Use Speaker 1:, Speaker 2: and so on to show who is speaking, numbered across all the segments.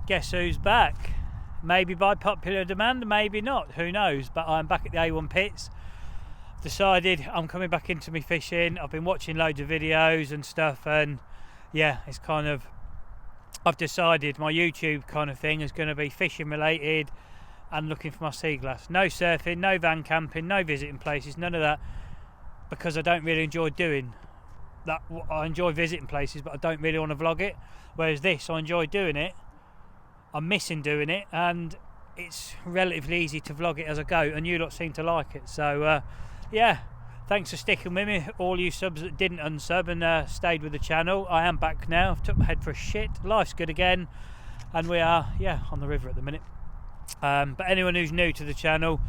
Speaker 1: guess who's back? Maybe by popular demand, maybe not, who knows, but I'm back at the A1 pits. Decided I'm coming back into my fishing. I've been watching loads of videos and stuff, and yeah, it's kind of, I've decided my YouTube kind of thing is going to be fishing related and looking for my sea glass. No surfing, no van camping, no visiting places, none of that, because I don't really enjoy doing that. I enjoy visiting places, but I don't really want to vlog it. Whereas this, I enjoy doing it. I'm missing doing it, and it's relatively easy to vlog it as I go, and you lot seem to like it. So yeah, thanks for sticking with me, all you subs that didn't unsub and stayed with the channel. I am back now. I've took my head for a shit. Life's good again, and we are, yeah, on the river at the minute. But anyone who's new to the channel,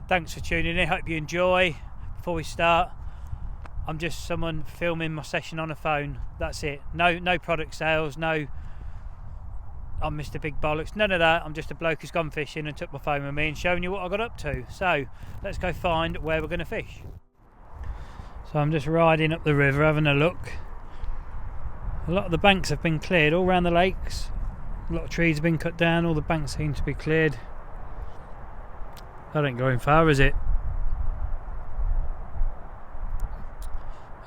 Speaker 1: thanks for tuning in. Hope you enjoy. Before we start, I'm just someone filming my session on a phone. That's it. No product sales. No, I'm Mr. Big Bollocks. None of that. I'm just a bloke who's gone fishing and took my phone with me and showing you what I got up to. So let's go find where we're going to fish. So I'm just riding up the river, having a look. A lot of the banks have been cleared all around the lakes. A lot of trees have been cut down. All the banks seem to be cleared. That ain't going far, is it?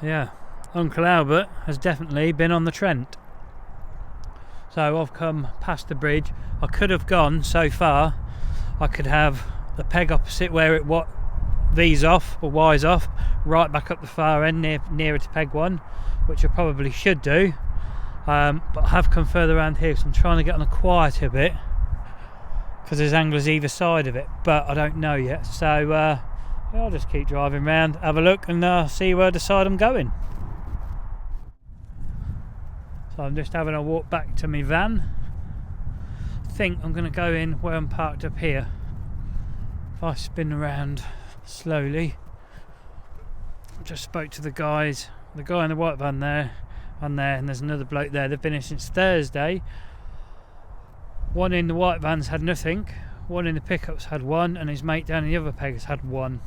Speaker 1: Yeah, Uncle Albert has definitely been on the Trent. So I've come past the bridge. I could have gone so far. I could have the peg opposite where it V's off or Y's off, right back up the far end nearer to peg 1, which I probably should do. But I have come further around here, so I'm trying to get on a quieter bit because there's anglers either side of it, but I don't know yet. So I'll just keep driving around, have a look, and see where I decide I'm going. So I'm just having a walk back to my van. I think I'm going to go in where I'm parked up here. If I spin around slowly, I just spoke to the guys, the guy in the white van there, and there's another bloke there. They've been here since Thursday. One in the white van's had nothing, one in the pickups had one, and his mate down in the other peg has had one.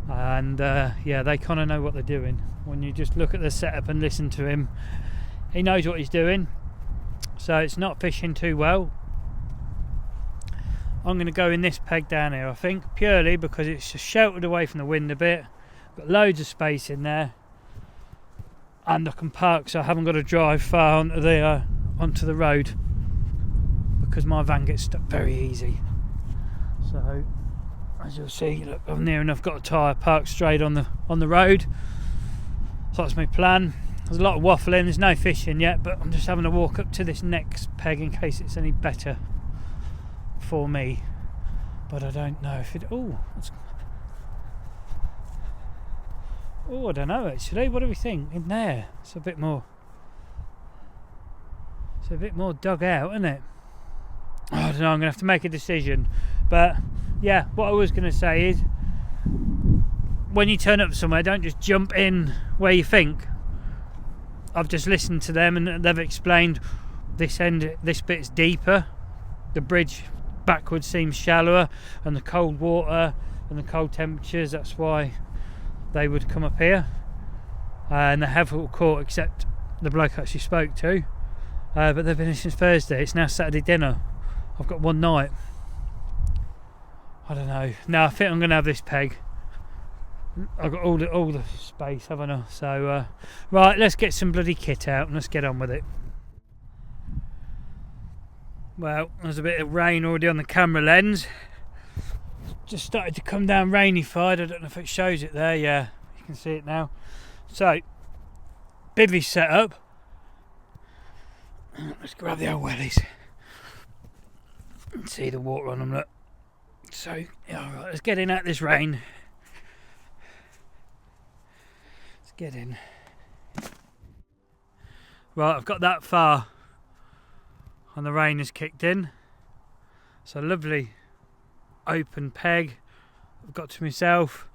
Speaker 1: And yeah, they kind of know what they're doing. When you just look at the setup and listen to him, he knows what he's doing. So it's not fishing too well. I'm going to go in this peg down here, I think, purely because it's just sheltered away from the wind a bit. Got loads of space in there, and I can park, so I haven't got to drive far onto the road, because my van gets stuck very easy. So as you'll see, look, I've near enough got a tyre parked straight on the road. So that's my plan. There's a lot of waffling, there's no fishing yet, but I'm just having to walk up to this next peg in case it's any better for me. But I don't know if it... Oh, I don't know actually. What do we think in there? It's a bit more dug out, isn't it? Oh, I don't know, I'm gonna have to make a decision. But yeah, what I was gonna say is, when you turn up somewhere, don't just jump in where you think. I've just listened to them and they've explained this bit's deeper, the bridge backwards seems shallower, and the cold water and the cold temperatures, that's why they would come up here. And they have all caught except the bloke I actually spoke to, but they've been here since Thursday. It's now Saturday dinner. I've got one night. I don't know. No, I think I'm gonna have this peg. I've got all the space, haven't I? So right, let's get some bloody kit out and let's get on with it. Well, there's a bit of rain already on the camera lens. Just started to come down rainified. I don't know if it shows it there. Yeah, you can see it now. So bivvy set up. Let's grab the old wellies and see the water on them. Look. So yeah, all right, let's get in out this rain. Let's get in. Right, I've got that far and the rain has kicked in. It's a lovely open peg I've got to myself.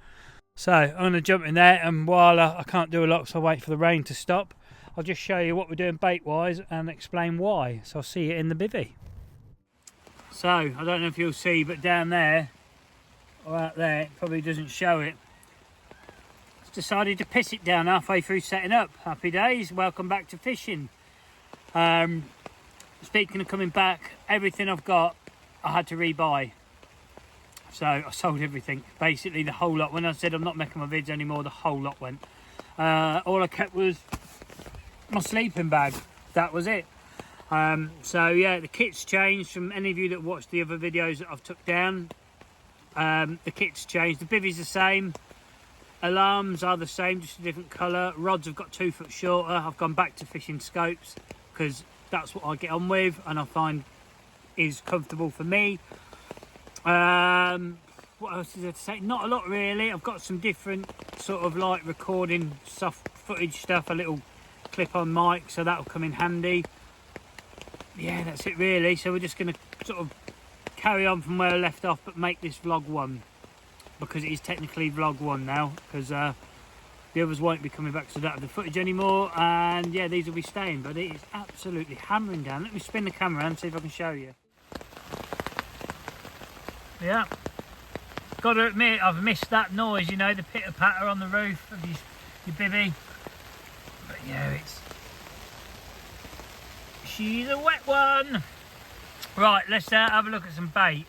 Speaker 1: So I'm going to jump in there, and while I can't do a lot, so I wait for the rain to stop, I'll just show you what we're doing bait wise and explain why. So I'll see you in the bivvy. So I don't know if you'll see, but down there or out there, it probably doesn't show it. It's decided to piss it down halfway through setting up. Happy days, welcome back to fishing. speaking of coming back, everything I've got I had to rebuy. So I sold everything, basically the whole lot. When I said I'm not making my vids anymore, the whole lot went. All I kept was my sleeping bag. That was it. So yeah, the kit's changed from any of you that watched the other videos that I've took down. The kit's changed. The bivvy's the same. Alarms are the same, just a different colour. Rods have got 2 foot shorter. I've gone back to fishing scopes because that's what I get on with and I find is comfortable for me. What else is there to say? Not a lot really. I've got some different sort of like recording soft footage stuff, a little clip on mic, so that'll come in handy. Yeah, that's it really. So we're just going to sort of carry on from where I left off, but make this vlog 1 because it is technically vlog 1 now, because the others won't be coming back, so I don't have the footage anymore. And yeah, these will be staying, but it is absolutely hammering down. Let me spin the camera and see if I can show you. Yeah, got to admit I've missed that noise, you know, the pitter patter on the roof of your bivvy. But yeah, she's a wet one. Right, let's have a look at some bait.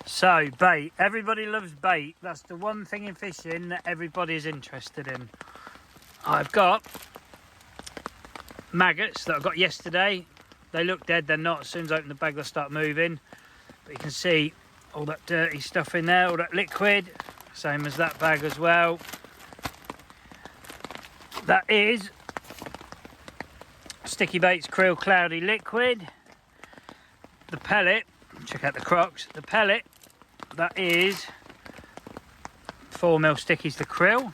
Speaker 1: So bait, everybody loves bait. That's the one thing in fishing that everybody is interested in. I've got maggots that I got yesterday. They look dead, they're not. As soon as I open the bag they'll start moving. But you can see all that dirty stuff in there, all that liquid, same as that bag as well. That is Sticky Baits Krill Cloudy Liquid. The pellet, check out the crocs, the pellet, that is 4mm Stickies to krill.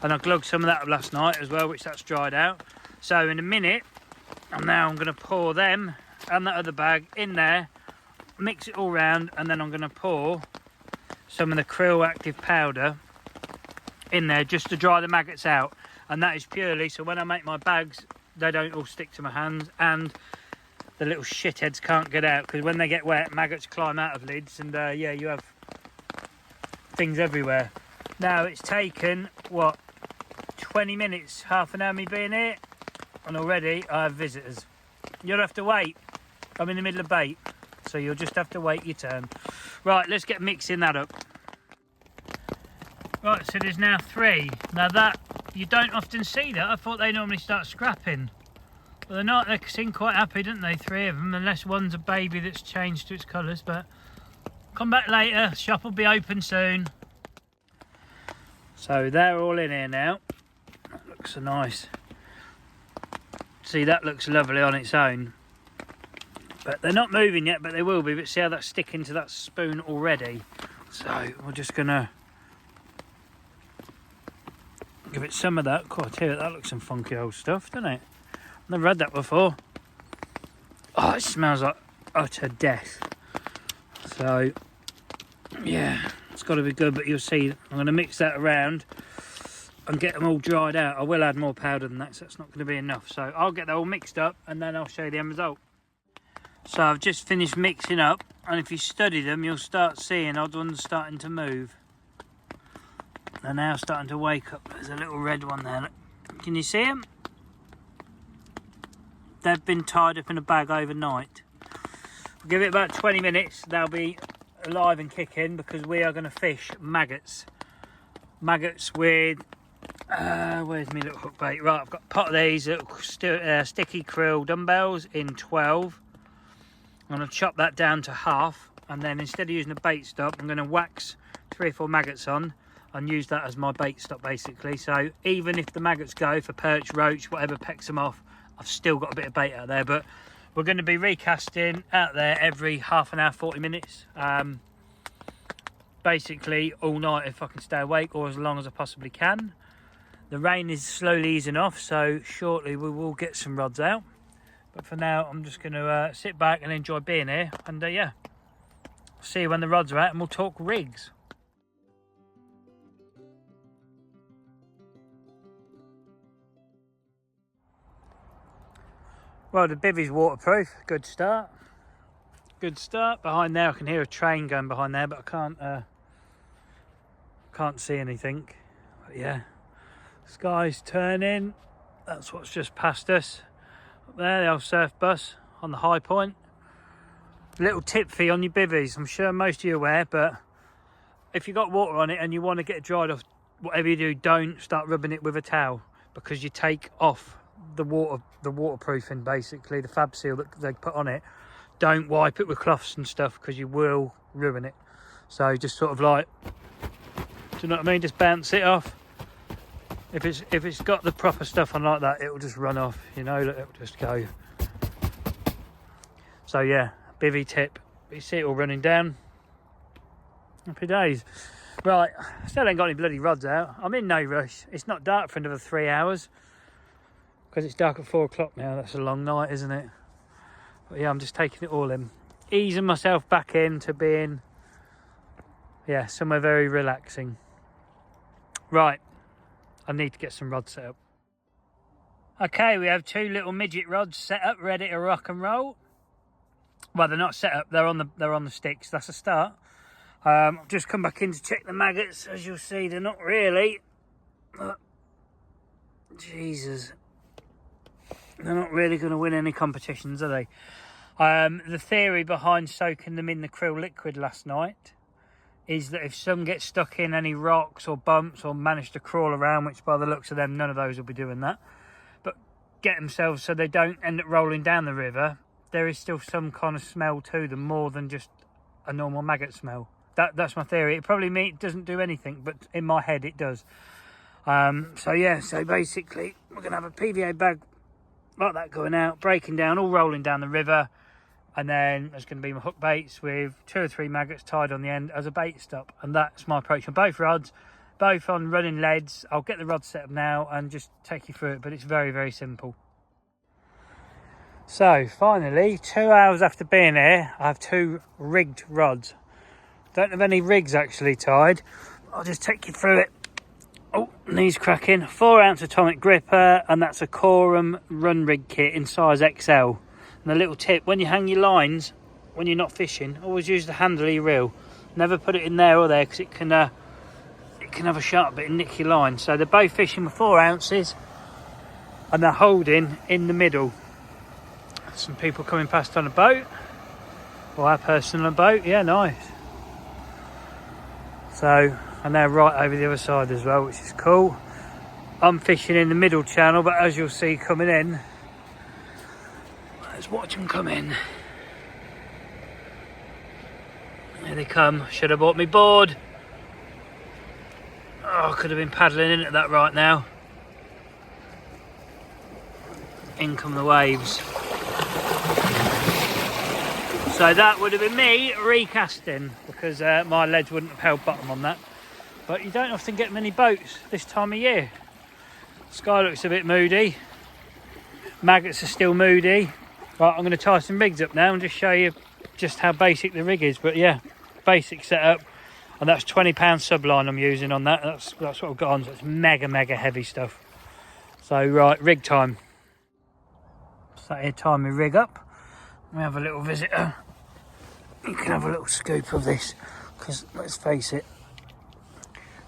Speaker 1: And I glugged some of that up last night as well, which that's dried out. So in a minute, I'm going to pour them and that other bag in there, mix it all round, and then I'm going to pour some of the krill active powder in there just to dry the maggots out. And that is purely so when I make my bags they don't all stick to my hands and the little shitheads can't get out, because when they get wet maggots climb out of lids and yeah, you have things everywhere. Now it's taken what, 20 minutes, half an hour me being here, and already I have visitors. You'll have to wait. I'm in the middle of bait, so you'll just have to wait your turn. Right, let's get mixing that up. Right, so there's now 3. Now that, you don't often see that. I thought they normally start scrapping. But they're not, they seem quite happy, don't they, 3 of them, unless one's a baby that's changed to its colours. But come back later, shop will be open soon. So they're all in here now. That looks so nice. See, that looks lovely on its own. But they're not moving yet, but they will be. But see how that's sticking to that spoon already. So we're just gonna give it some of that. God, I tell you, that looks some funky old stuff, doesn't it? Never had that before. Oh, it smells like utter death. So yeah, it's got to be good. But you'll see, I'm going to mix that around and get them all dried out. I will add more powder than that, so that's not going to be enough. So I'll get that all mixed up and then I'll show you the end result. So I've just finished mixing up, and if you study them you'll start seeing odd ones starting to move. They're now starting to wake up. There's a little red one there. Can you see them? They've been tied up in a bag overnight. We'll give it about 20 minutes. They'll be alive and kicking because we are going to fish maggots. Maggots with where's my little hook bait? Right, I've got a pot of these little sticky krill dumbbells in 12. I'm going to chop that down to half, and then instead of using a bait stop I'm going to wax 3 or 4 maggots on and use that as my bait stop basically. So even if the maggots go for perch, roach, whatever pecks them off, I've still got a bit of bait out there. But we're going to be recasting out there every half an hour, 40 minutes. Basically all night if I can stay awake, or as long as I possibly can. The rain is slowly easing off, so shortly we will get some rods out. But for now I'm just going to sit back and enjoy being here, and yeah, see you when the rods are out and we'll talk rigs. Well, the bivvy's waterproof, good start. Good start. Behind there I can hear a train going behind there, but I can't see anything. But yeah, sky's turning. That's what's just past us. There, the old surf bus on the high point. Little tip for you on your bivvies. I'm sure most of you are aware, but if you've got water on it and you want to get it dried off, whatever you do, don't start rubbing it with a towel, because you take off the waterproofing, basically the fab seal that they put on it. Don't wipe it with cloths and stuff, because you will ruin it. So just sort of like, do you know what I mean, just bounce it off. If it's got the proper stuff on like that, it will just run off, you know, it will just go. So yeah, bivvy tip. You see it all running down. Happy days. Right, I still ain't got any bloody rods out. I'm in no rush. It's not dark for another 3 hours, because it's dark at 4 o'clock now. That's a long night, isn't it? But yeah, I'm just taking it all in, easing myself back into being, yeah, somewhere very relaxing. Right, I need to get some rods set up. Okay, we have 2 little midget rods set up, ready to rock and roll. Well, they're not set up, they're on the sticks. That's a start. I've just come back in to check the maggots. As you'll see, they're not really, Jesus, they're not really going to win any competitions, are they? The theory behind soaking them in the krill liquid last night is that if some get stuck in any rocks or bumps or manage to crawl around, which by the looks of them, none of those will be doing that, but get themselves so they don't end up rolling down the river, there is still some kind of smell to them, more than just a normal maggot smell. That's my theory. It probably doesn't do anything, but in my head it does. So yeah, so basically we're going to have a PVA bag like that going out, breaking down, all rolling down the river, and then there's going to be my hook baits with 2 or 3 maggots tied on the end as a bait stop. And that's my approach on both rods, both on running leads. I'll get the rod set up now and just take you through it, but it's very, very simple. So finally, 2 hours after being here, I have 2 rigged rods. Don't have any rigs actually tied. I'll just take you through it. Oh, knees cracking. 4-ounce atomic gripper, and that's a Corum run rig kit in size XL. And a little tip, when you hang your lines, when you're not fishing, always use the handle of your reel. Never put it in there or there, because it can have a sharp bit and nick your line. So they're both fishing with 4 ounces, and they're holding in the middle. Some people coming past on a boat. Well, our person on a boat, yeah, nice. So, and they're right over the other side as well, which is cool. I'm fishing in the middle channel, but as you'll see coming in, let's watch them come in. Here they come. Should have bought me board. Oh, I could have been paddling in at that right now. In come the waves. So that would have been me recasting, because my legs wouldn't have held bottom on that. But you don't often get many boats this time of year. Sky looks a bit moody. Maggots are still moody. Right, I'm going to tie some rigs up now and just show you just how basic the rig is. But yeah, basic setup. And that's £20 subline I'm using on that. That's what I've got on. So it's mega, mega heavy stuff. So right, rig time. Sat here tying my rig up. We have a little visitor. You can have a little scoop of this, because let's face it,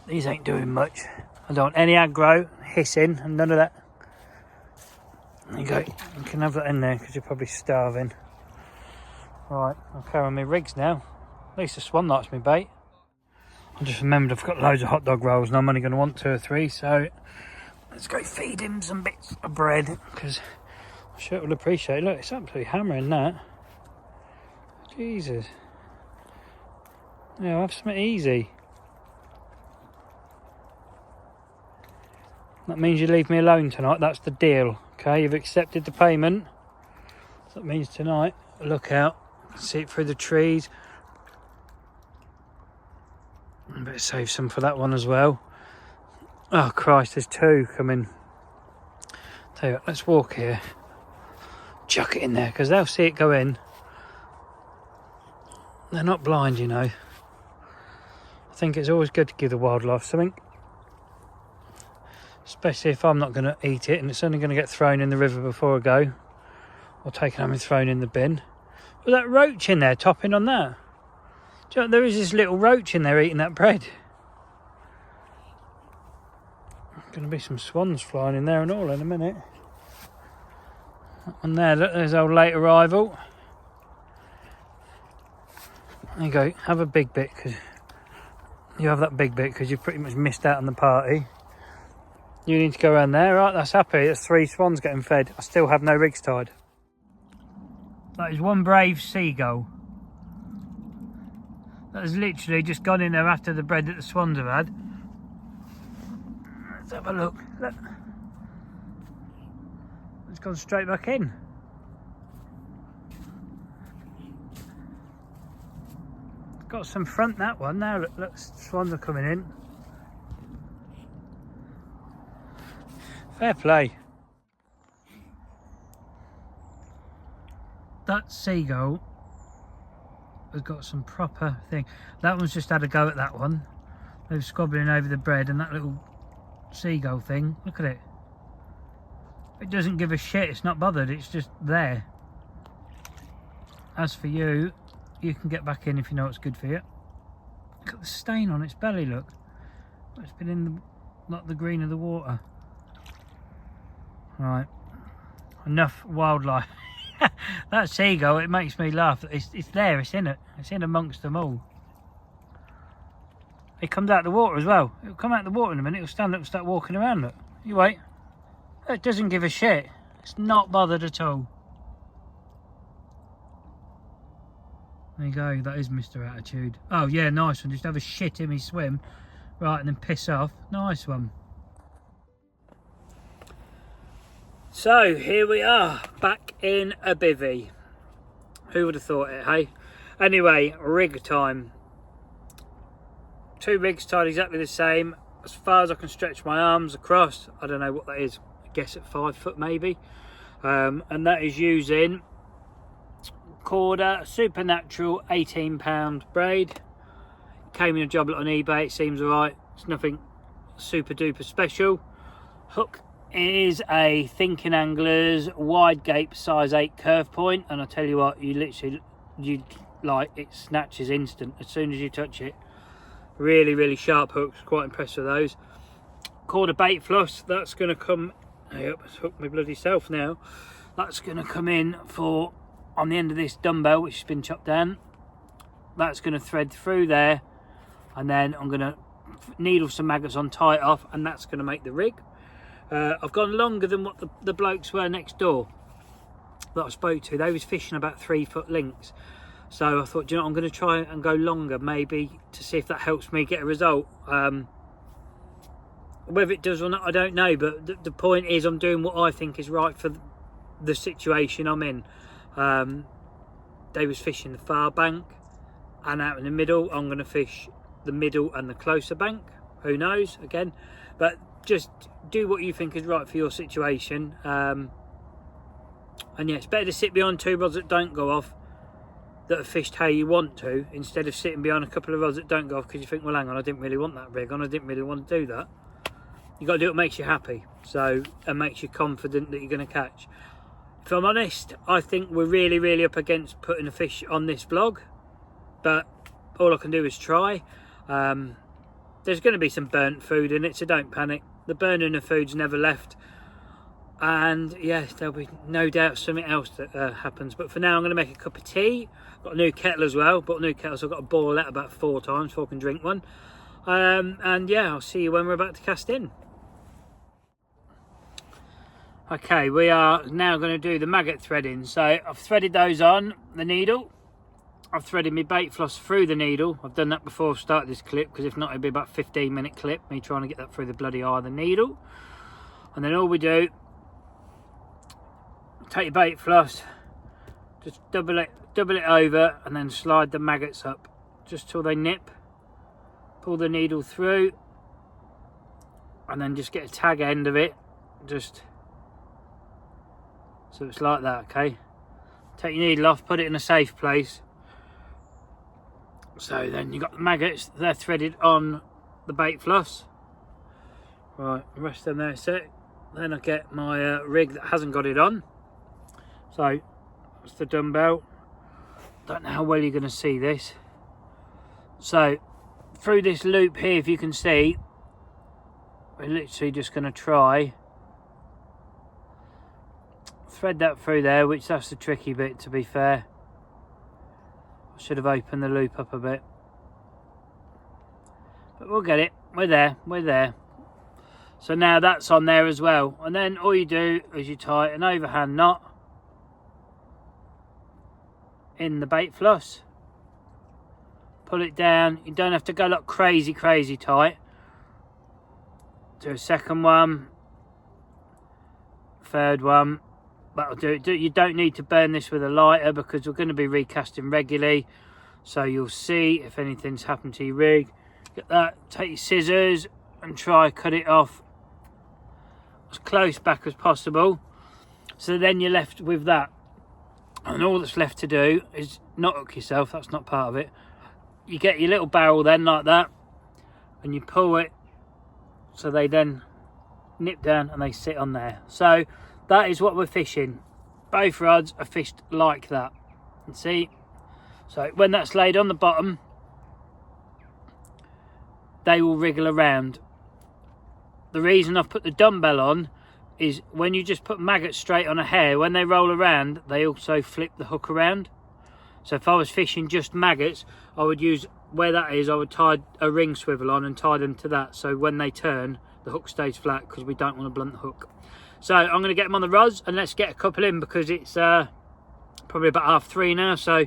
Speaker 1: these ain't doing much. I don't want any aggro, hissing, and none of that. There you go. You can have that in there, because you're probably starving. Right, I'll carry on my rigs now. At least the swan likes me bait. I just remembered I've got loads of hot dog rolls, and I'm only going to want 2 or 3, so let's go feed him some bits of bread, because I'm sure he'll appreciate it. Look, it's absolutely hammering that. Jesus. Yeah, I'll have something easy. That means you leave me alone tonight. That's the deal. Okay, you've accepted the payment. So that means tonight, look out. See it through the trees. I better save some for that one as well. Oh Christ, there's 2 coming. Tell you what, let's walk here. Chuck it in there, because they'll see it go in. They're not blind, you know. I think it's always good to give the wildlife something. Especially if I'm not going to eat it and it's only going to get thrown in the river before I go. Or taken home and thrown in the bin. But that roach in there topping on that. Do you know, there is this little roach in there eating that bread. There's going to be some swans flying in there and all in a minute. On there, look, there's our late arrival. There you go, have a big bit, because you have that big bit because you've pretty much missed out on the party. You need to go around there, right? That's happy. That's 3 swans getting fed. I still have no rigs tied. That is one brave seagull. That has literally just gone in there after the bread that the swans have had. Let's have a look. Look. It's gone straight back in. It's got some front, that one. Now look, look, swans are coming in. Fair play. That seagull has got some proper thing. That one's just had a go at that one. They were squabbling over the bread, and that little seagull thing, look at it. It doesn't give a shit, it's not bothered, it's just there. As for you, you can get back in if you know what's good for you. Look at the stain on its belly, look. It's been in the, not the green of the water. Right, enough wildlife. That seagull, it makes me laugh. It's there, it's in it. It's in amongst them all. It comes out of the water as well. It'll come out of the water in a minute, it'll stand up and start walking around, look. You wait. It doesn't give a shit. It's not bothered at all. There you go, that is Mr. Attitude. Oh yeah, nice one. Just have a shit in me swim. Right, and then piss off. Nice one. So here we are, back in a bivvy. Who would have thought it, hey? Anyway, rig time. 2 rigs tied exactly the same. As far as I can stretch my arms across, I don't know what that is. I guess at 5 foot maybe. And that is using Corda Supernatural 18-pound braid. Came in a job lot on eBay, it seems alright. It's nothing super duper special. Hook is a Thinking Anglers wide gape size 8 curve point, and I tell you what, you literally, you like, it snatches instant as soon as you touch it. Really sharp hooks, quite impressed with those. Corda bait floss, that's going to come, hey up, it's hooked my bloody self now. That's going to come in for, on the end of this dumbbell which has been chopped down. That's going to thread through there, and then I'm going to needle some maggots on, tie it off, and that's going to make the rig. I've gone longer than what the blokes were next door that I spoke to. They was fishing about 3 foot links, so I thought, do you know what, I'm going to try and go longer, maybe to see if that helps me get a result. Whether it does or not, I don't know, but the point is I'm doing what I think is right for the situation I'm in. They was fishing the far bank, and out in the middle I'm going to fish the middle and the closer bank. Who knows, again, but just do what you think is right for your situation. And yeah, it's better to sit behind 2 rods that don't go off, that are fished how you want to, instead of sitting behind a couple of rods that don't go off because you think, well, hang on, I didn't really want that rig on, I didn't really want to do that. You got to do what makes you happy, so, and makes you confident that you're going to catch. If I'm honest, I think we're really up against putting a fish on this vlog, but all I can do is try. There's going to be some burnt food in it, so don't panic. The burning of food's never left, and yes, there'll be no doubt something else that happens. But for now, I'm going to make a cup of tea. Got a new kettle as well. Bought a new kettle, so I've got to boil that about 4 times before I can drink one. And yeah, I'll see you when we're about to cast in. Okay, we are now going to do the maggot threading. So I've threaded those on the needle. I've threaded my bait floss through the needle. I've done that before I started this clip, because if not, it'd be about a 15-minute clip, me trying to get that through the bloody eye of the needle. And then all we do, take your bait floss, just double it over, and then slide the maggots up just till they nip. Pull the needle through, and then just get a tag end of it, just so it's like that. Okay, take your needle off, put it in a safe place. So then you got the maggots, they're threaded on the bait floss. Right, rest them there a sec. Then I get my rig that hasn't got it on. So that's the dumbbell. Don't know how well you're going to see this. So through this loop here, if you can see, we're literally just going to try thread that through there, which that's the tricky bit, to be fair. I should have opened the loop up a bit, but we'll get it. We're there. So now that's on there as well, and then all you do is you tie an overhand knot in the bait floss, pull it down. You don't have to go like crazy tight. Do a second one, third one, that'll do it. You don't need to burn this with a lighter because we're going to be recasting regularly, so you'll see if anything's happened to your rig. Get that, take your scissors and try cut it off as close back as possible. So then you're left with that, and all that's left to do is not hook yourself, that's not part of it. You get your little barrel then like that, and you pull it so they then nip down and they sit on there. So that is what we're fishing. Both rods are fished like that. And see, so when that's laid on the bottom, they will wriggle around. The reason I've put the dumbbell on is when you just put maggots straight on a hair, when they roll around, they also flip the hook around. So if I was fishing just maggots, I would use, where that is, I would tie a ring swivel on and tie them to that, so when they turn, the hook stays flat, because we don't want to blunt the hook. So I'm going to get them on the rods, and let's get a couple in, because it's probably about 3:30 now, so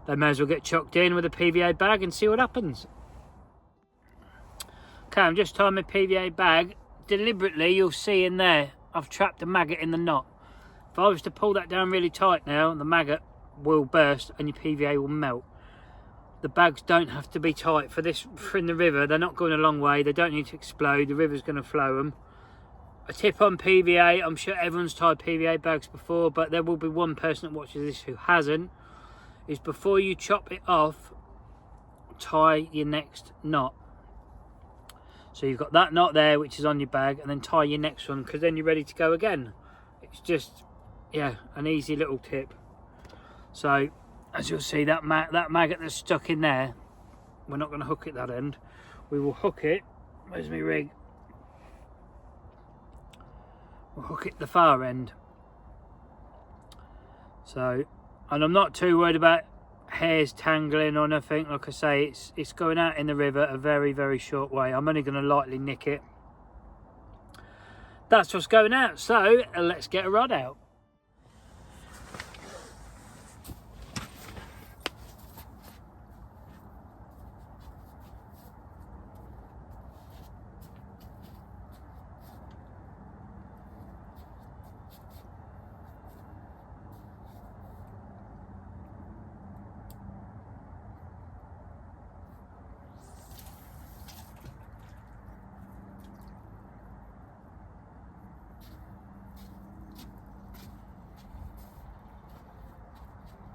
Speaker 1: they may as well get chucked in with a PVA bag and see what happens. Okay, I'm just tying my PVA bag. Deliberately, you'll see in there, I've trapped a maggot in the knot. If I was to pull that down really tight now, the maggot will burst and your PVA will melt. The bags don't have to be tight for this. For in the river, they're not going a long way, they don't need to explode, the river's going to flow them. A tip on PVA, I'm sure everyone's tied PVA bags before, but there will be one person that watches this who hasn't, is before you chop it off, tie your next knot. So you've got that knot there which is on your bag, and then tie your next one, because then you're ready to go again. It's just, yeah, an easy little tip. So as you'll see, that maggot that's stuck in there, we're not going to hook it that end, we will hook it, where's my rig, we'll hook it the far end. So, and I'm not too worried about hairs tangling or nothing. Like I say, it's going out in the river a very short way. I'm only going to lightly nick it. That's what's going out, so let's get a rod out.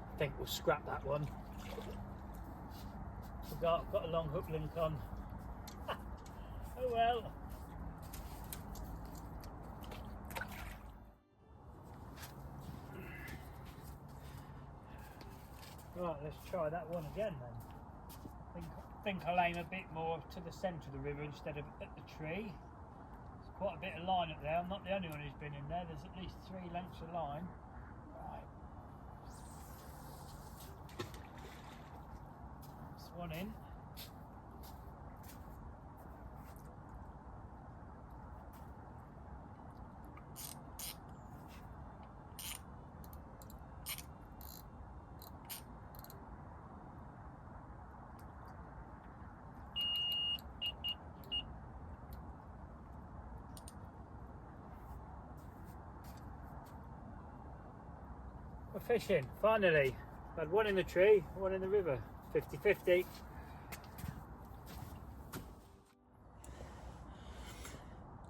Speaker 1: I think we'll scrap that one. Forgot, I've got a long hook link on. Oh well. Right, let's try that one again then. I think I'll aim a bit more to the centre of the river instead of at the tree. There's quite a bit of line up there. I'm not the only one who's been in there. There's at least 3 lengths of line. Right. That's one in. We're fishing, finally. Had one in the tree, one in the river, 50-50.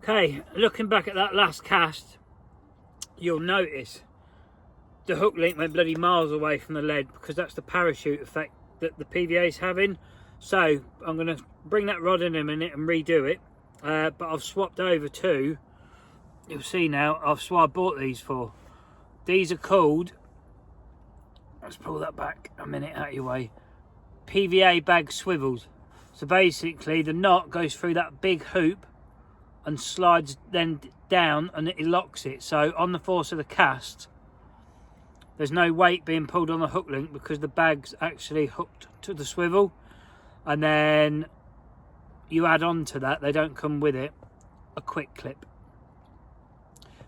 Speaker 1: Okay, looking back at that last cast, you'll notice the hook link went bloody miles away from the lead, because that's the parachute effect that the PVA is having. So I'm going to bring that rod in a minute and redo it, but I've swapped over to, you'll see now, I bought these for. These are called, let's pull that back a minute out of your way, PVA bag swivels. So basically the knot goes through that big hoop and slides then down and it locks it. So on the force of the cast, there's no weight being pulled on the hook link because the bag's actually hooked to the swivel, and then you add on to that, they don't come with it, a quick clip.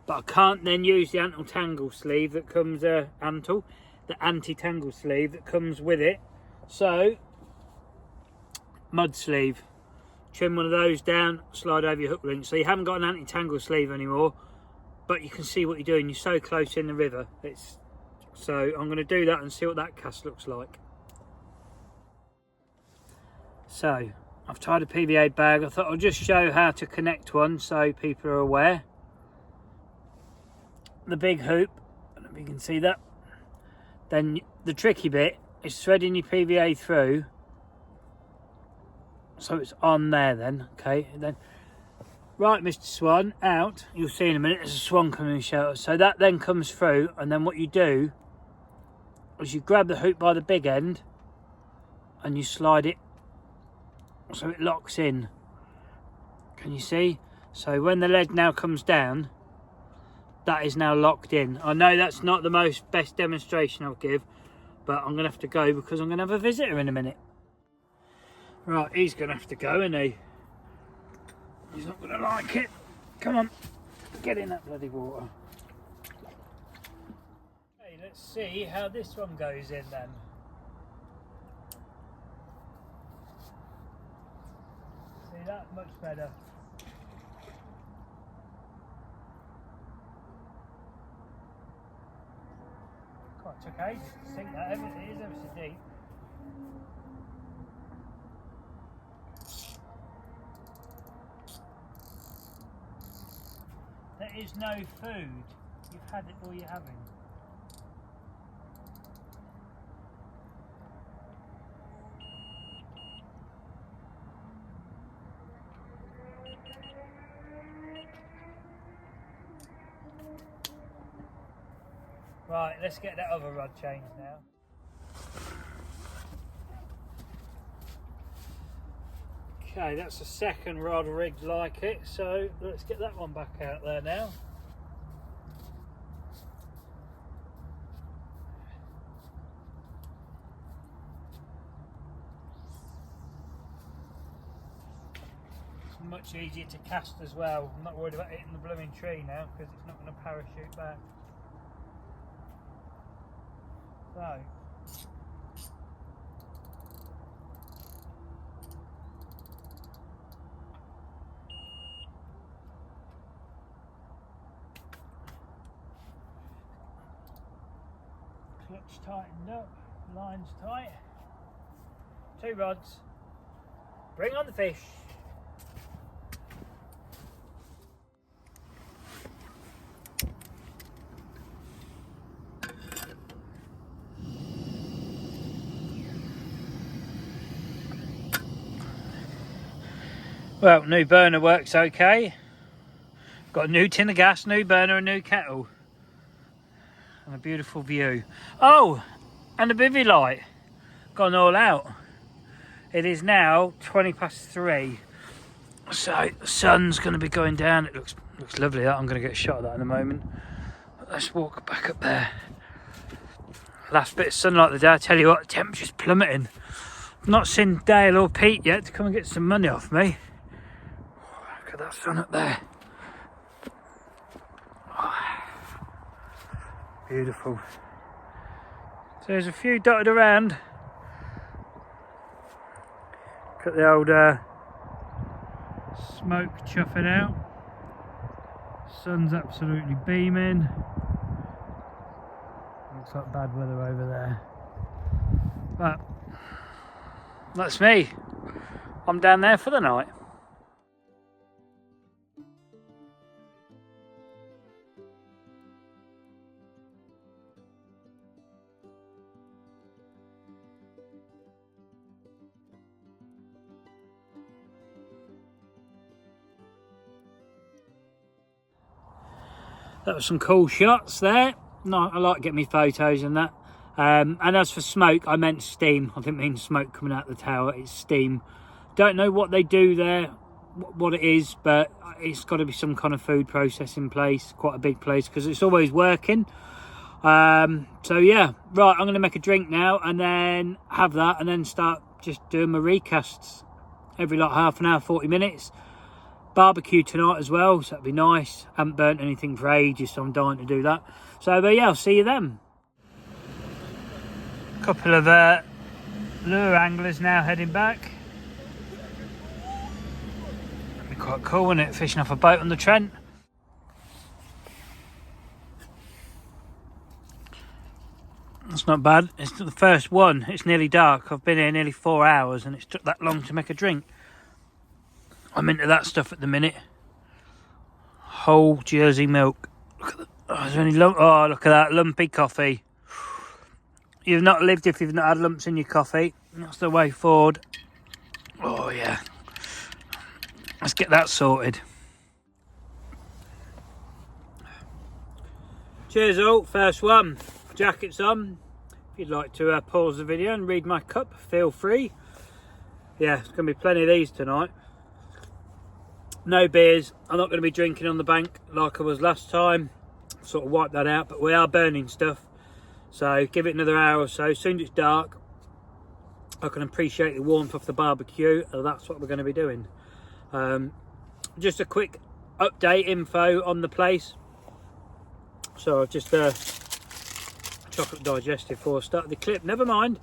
Speaker 1: But I can't then use the anti-tangle sleeve that comes, the anti-tangle sleeve that comes with it. So, mud sleeve. Trim one of those down, slide over your hook link. So you haven't got an anti-tangle sleeve anymore, but you can see what you're doing. You're so close in the river. So I'm going to do that and see what that cast looks like. So, I've tied a PVA bag. I thought I'll just show how to connect one so people are aware. The big hoop, I don't know if you can see that. Then the tricky bit is threading your PVA through, so it's on there then, okay. And then, right, Mr. Swan, out. You'll see in a minute, there's a swan coming in the shelter. So that then comes through, and then what you do is you grab the hoop by the big end and you slide it so it locks in. Can you see? So when the lead now comes down, that is now locked in. I know that's not the best demonstration I'll give, but I'm going to have to go because I'm going to have a visitor in a minute. Right, he's going to have to go, isn't he? He's not going to like it. Come on, get in that bloody water. Okay, let's see how this one goes in then. See that? Much better. It took ages to sink that. It is ever so deep. There is no food. You've had it all you're having. Right, let's get that other rod changed now. Okay, that's the second rod rigged like it, so let's get that one back out there now. It's much easier to cast as well. I'm not worried about hitting the blooming tree now because it's not going to parachute back. So, clutch tightened up, lines tight, 2 rods, bring on the fish. Well, new burner works okay. Got a new tin of gas, new burner, a new kettle. And a beautiful view. Oh, and a bivvy light. Gone all out. It is now 3:20. So the sun's going to be going down. It looks lovely. That. I'm going to get a shot of that in a moment. But let's walk back up there. Last bit of sunlight of the day. I tell you what, the temperature's plummeting. I've not seen Dale or Pete yet to come and get some money off me. Look at that sun up there. Oh, beautiful. So there's a few dotted around. Look at the old smoke chuffing out. Sun's absolutely beaming. Looks like bad weather over there. But that's me. I'm down there for the night. That was some cool shots there. No, I like getting me photos and that. And as for smoke, I meant steam. I didn't mean smoke coming out of the tower. It's steam. Don't know what they do there, what it is, but it's got to be some kind of food processing place. Quite a big place because it's always working. So yeah, right, I'm going to make a drink now and then have that and then start just doing my recasts every like half an hour, 40 minutes. Barbecue tonight as well, so that'd be nice. Haven't burnt anything for ages, so I'm dying to do that. So yeah, I'll see you then. Couple of lure anglers now heading back. That'd be quite cool, wouldn't it, fishing off a boat on the Trent. That's not bad. It's the first one. It's nearly dark. I've been here nearly 4 hours and it's took that long to make a drink. I'm into that stuff at the minute. Whole Jersey milk. Look at that. Oh, is there any oh, look at that lumpy coffee. You've not lived if you've not had lumps in your coffee. That's the way forward. Oh yeah. Let's get that sorted. Cheers all. First one. Jackets on. If you'd like to pause the video and read my cup, feel free. Yeah, there's going to be plenty of these tonight. No beers. I'm not going to be drinking on the bank like I was last time. Sort of wiped that out, but we are burning stuff. So give it another hour or so. As soon as it's dark, I can appreciate the warmth of the barbecue. That's what we're going to be doing. Just a quick update info on the place. So I've just chocolate digestive before I started the clip. Never mind.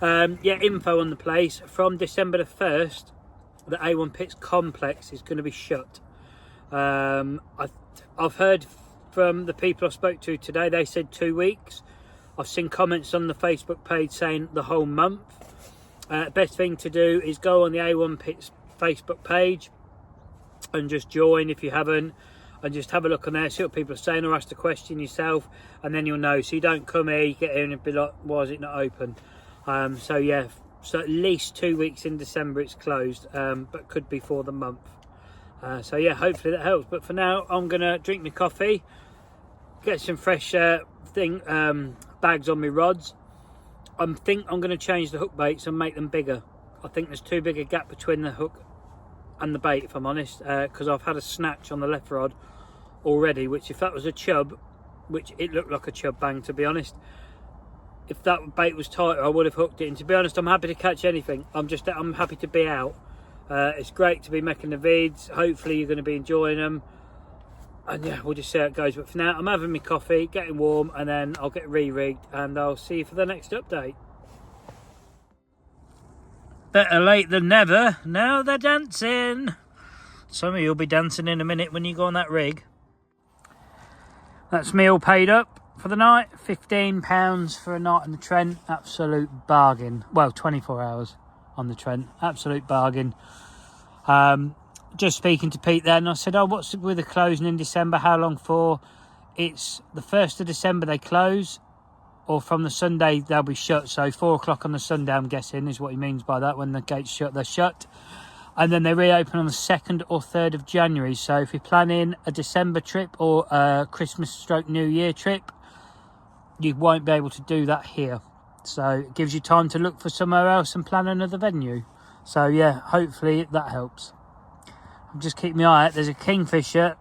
Speaker 1: Yeah, info on the place. From December the 1st, the A1 Pits complex is going to be shut. I've heard from the people I spoke to today, they said 2 weeks. I've seen comments on the Facebook page saying the whole month. Best thing to do is go on the A1 Pits Facebook page and just join if you haven't, and just have a look on there, see what people are saying, or ask the question yourself, and then you'll know. So you don't come here, you get in and be like, why is it not open? So yeah, so at least 2 weeks in December it's closed, but could be for the month. So yeah, hopefully that helps. But for now, I'm gonna drink my coffee, get some fresh bags on my rods. I think I'm going to change the hook baits and make them bigger. I think there's too big a gap between the hook and the bait, if I'm honest, because I've had a snatch on the left rod already, which if that was a chub, which it looked like a chub bang to be honest, if that bait was tighter I would have hooked it. And to be honest, I'm happy to catch anything. I'm happy to be out. It's great to be making the vids. Hopefully you're going to be enjoying them. And yeah, we'll just see how it goes. But for now, I'm having my coffee, getting warm, and then I'll get re-rigged and I'll see you for the next update. Better late than never. Now they're dancing. Some of you will be dancing in a minute when you go on that rig. That's me all paid up for the night. £15 for a night on the Trent. Absolute bargain. Well, 24 hours on the Trent. Absolute bargain. Just speaking to Pete then, I said, oh, what's with the closing in December? How long for? It's the 1st of December they close, or from the Sunday they'll be shut. So 4 o'clock on the Sunday, I'm guessing, is what he means by that. When the gates shut, they're shut. And then they reopen on the 2nd or 3rd of January. So if you're planning a December trip or a Christmas/New Year trip, you won't be able to do that here. So it gives you time to look for somewhere else and plan another venue. So yeah, hopefully that helps. Just keep my eye out. There's a kingfisher.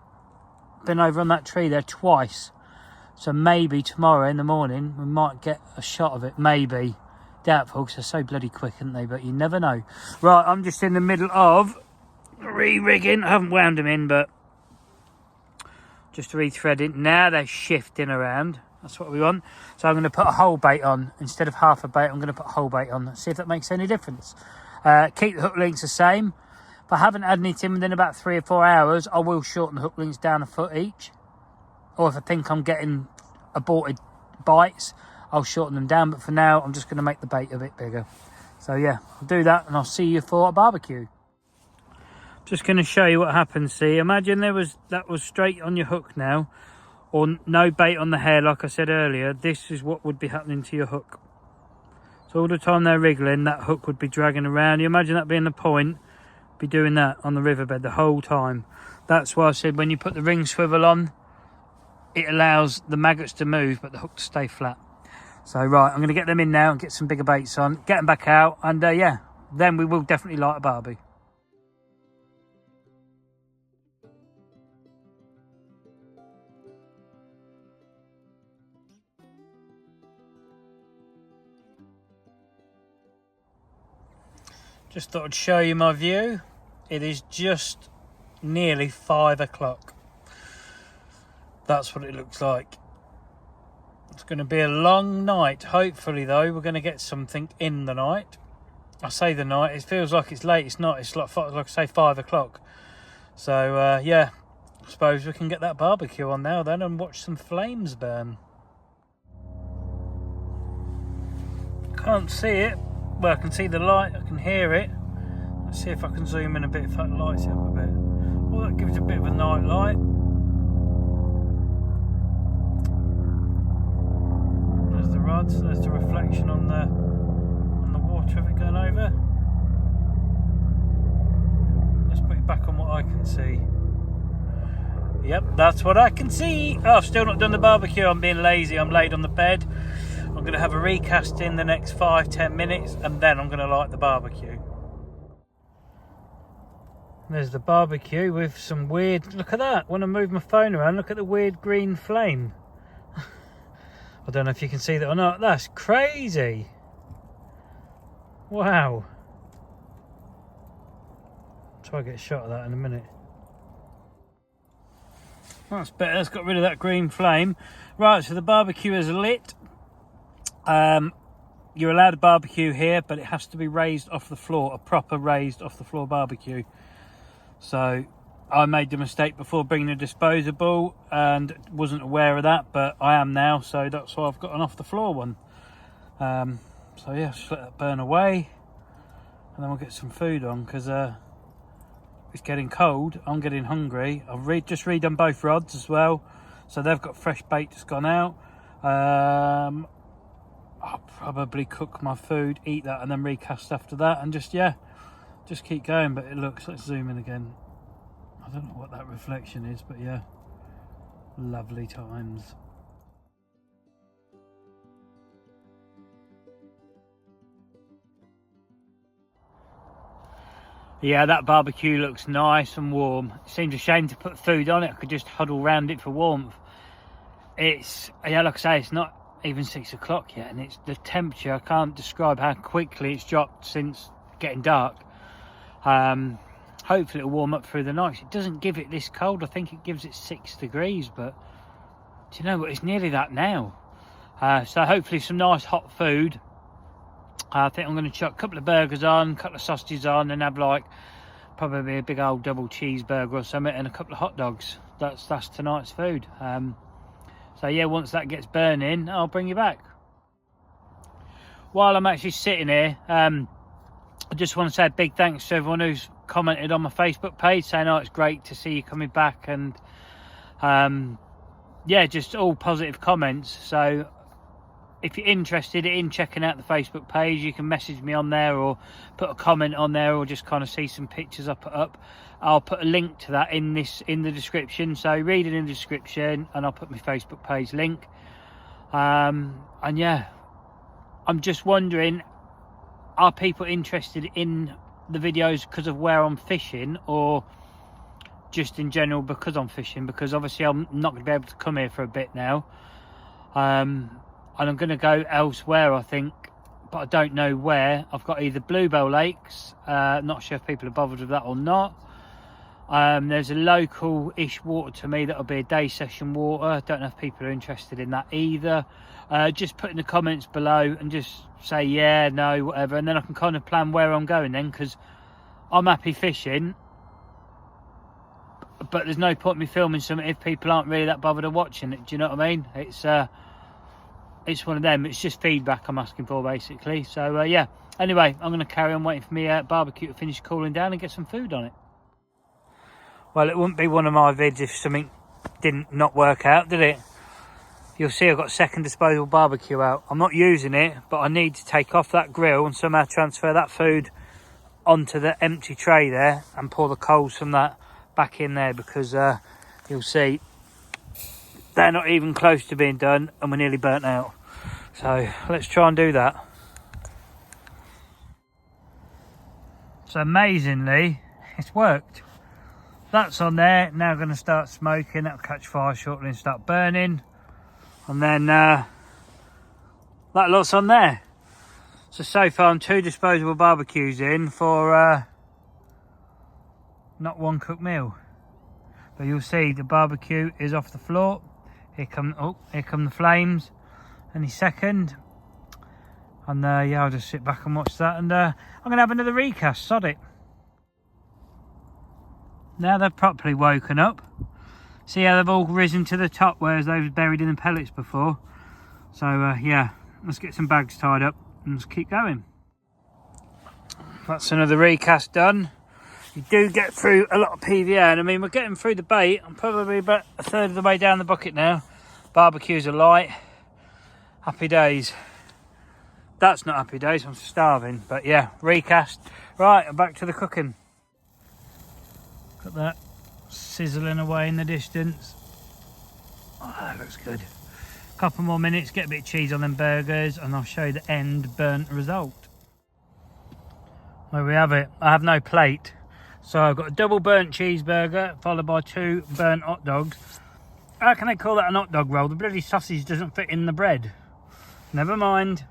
Speaker 1: Been over on that tree there twice. So maybe tomorrow in the morning we might get a shot of it. Maybe. Doubtful because they're so bloody quick, aren't they? But you never know. Right, I'm just in the middle of re-rigging. I haven't wound them in, but just re-threading. Now they're shifting around. That's what we want. So I'm going to put a whole bait on. Instead of half a bait, I'm going to put a whole bait on. See if that makes any difference. Keep the hook links the same. If I haven't had anything within about 3 or 4 hours, I will shorten the hook links down a foot each. Or if I think I'm getting aborted bites, I'll shorten them down. But for now, I'm just going to make the bait a bit bigger. So yeah, I'll do that and I'll see you for a barbecue. Just going to show you what happens. See, imagine that was straight on your hook now, or no bait on the hair like I said earlier. This is what would be happening to your hook. So all the time they're wriggling, that hook would be dragging around. You imagine that being the point. Be doing that on the riverbed the whole time. That's why I said when you put the ring swivel on, it allows the maggots to move but the hook to stay flat. So right, I'm going to get them in now and get some bigger baits on, get them back out, and yeah, then we will definitely light a barbie. Just thought I'd show you my view. It is just nearly 5 o'clock. That's what it looks like. It's going to be a long night. Hopefully though, we're going to get something in the night. I say the night, it feels like it's late. It's not. It's like I say, 5 o'clock. So yeah, I suppose we can get that barbecue on now then and watch some flames burn. Can't see it. Well, I can see the light, I can hear it. Let's see if I can zoom in a bit, if that lights it up a bit. Well, that gives a bit of a night light. There's the rods, there's the reflection on the water of it going over. Let's put it back on what I can see. Yep, that's what I can see. Oh, I've still not done the barbecue. I'm being lazy. I'm laid on the bed. I'm going to have a recast in the next 5-10 minutes and then I'm going to light the barbecue. There's the barbecue with some weird... Look at that. When I move my phone around, look at the weird green flame. I don't know if you can see that or not. That's crazy. Wow. Try to get a shot of that in a minute. That's better. That's got rid of that green flame. Right, so the barbecue is lit. You're allowed to barbecue here, but it has to be raised off the floor, a proper raised off the floor barbecue. So I made the mistake before bringing a disposable and wasn't aware of that, but I am now, so that's why I've got an off the floor one. So yeah, just let that burn away and then we'll get some food on, because it's getting cold. I'm getting hungry. I've just redone both rods as well, so they've got fresh bait that's gone out. I'll probably cook my food, eat that, and then recast after that, and just keep going. But it looks, let's zoom in again. I don't know what that reflection is, but yeah, lovely times. Yeah, that barbecue looks nice and warm. It seems a shame to put food on it. I could just huddle around it for warmth. It's, yeah, like I say, it's not even 6 o'clock yet, and it's the temperature. I can't describe how quickly it's dropped since getting dark. Hopefully it'll warm up through the night. It doesn't give it this cold. I think it gives it 6 degrees, but do you know what? It's nearly that now. So hopefully some nice hot food. I think I'm going to chuck a couple of burgers on, a couple of sausages on, and have like probably a big old double cheeseburger or something, and a couple of hot dogs. That's tonight's food. So yeah, once that gets burning, I'll bring you back. While I'm actually sitting here, I just want to say a big thanks to everyone who's commented on my Facebook page saying, oh, it's great to see you coming back, and yeah, just all positive comments. So if you're interested in checking out the Facebook page, you can message me on there or put a comment on there, or just kind of see some pictures I put up. I'll put a link to that in the description, so read it in the description, and I'll put my Facebook page link. And yeah, I'm just wondering, are people interested in the videos because of where I'm fishing, or just in general because I'm fishing? Because obviously I'm not going to be able to come here for a bit now, and I'm going to go elsewhere, I think, but I don't know where. I've got either Bluebell Lakes, not sure if people are bothered with that or not. There's a local-ish water to me that'll be a day session water. Don't know if people are interested in that either. Just put in the comments below and just say yeah, no, whatever, and then I can kind of plan where I'm going then, because I'm happy fishing, but there's no point in me filming something if people aren't really that bothered of watching it. Do you know what I mean? It's one of them. It's just feedback I'm asking for, basically. So yeah, anyway, I'm going to carry on waiting for me barbecue to finish cooling down and get some food on it. Well, it wouldn't be one of my vids if something didn't not work out, did it? You'll see I've got second disposable barbecue out. I'm not using it, but I need to take off that grill and somehow transfer that food onto the empty tray there and pour the coals from that back in there, because you'll see they're not even close to being done and we're nearly burnt out. So let's try and do that. So amazingly, it's worked. That's on there. Now going to start smoking. That'll catch fire shortly and start burning. And then that lot's on there. So far I'm 2 disposable barbecues in for not 1 cooked meal. But you'll see the barbecue is off the floor. Here come the flames any second. And yeah, I'll just sit back and watch that, and I'm gonna have another recast, sod it. Now they've properly woken up. See how they've all risen to the top, whereas they was buried in the pellets before. So yeah, let's get some bags tied up and let's keep going. That's another recast done. You do get through a lot of PVA, and I mean, we're getting through the bait. I'm probably about 1/3 of the way down the bucket now. Barbecues are light. Happy days. That's not happy days, I'm starving. But yeah, recast. Right, I'm back to the cooking. Got that sizzling away in the distance. Oh, that looks good. Couple more minutes, get a bit of cheese on them burgers, and I'll show you the end burnt result. There we have it. I have no plate, so I've got a double burnt cheeseburger followed by 2 burnt hot dogs. How can they call that an hot dog roll? The bloody sausage doesn't fit in the bread. Never mind.